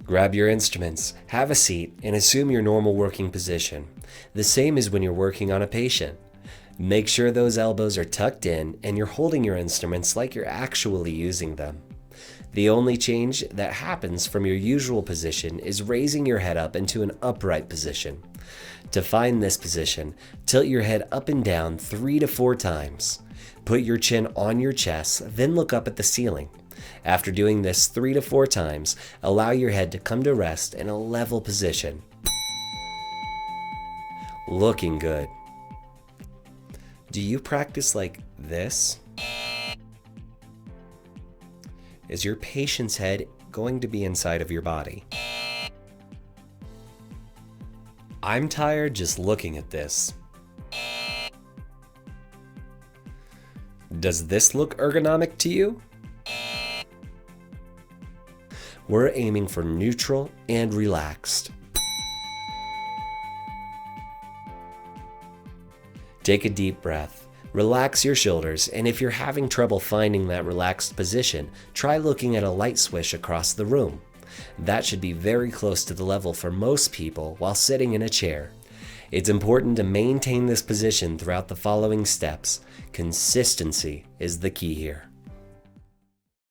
Grab your instruments, have a seat, and assume your normal working position. The same as when you're working on a patient. Make sure those elbows are tucked in and you're holding your instruments like you're actually using them. The only change that happens from your usual position is raising your head up into an upright position. To find this position, tilt your head up and down 3 to 4 times. Put your chin on your chest, then look up at the ceiling. After doing this 3 to 4 times, allow your head to come to rest in a level position. Looking good. Do you practice like this? Is your patient's head going to be inside of your body? I'm tired just looking at this. Does this look ergonomic to you? We're aiming for neutral and relaxed. Take a deep breath. Relax your shoulders, and if you're having trouble finding that relaxed position, try looking at a light swish across the room. That should be very close to the level for most people while sitting in a chair. It's important to maintain this position throughout the following steps. Consistency is the key here.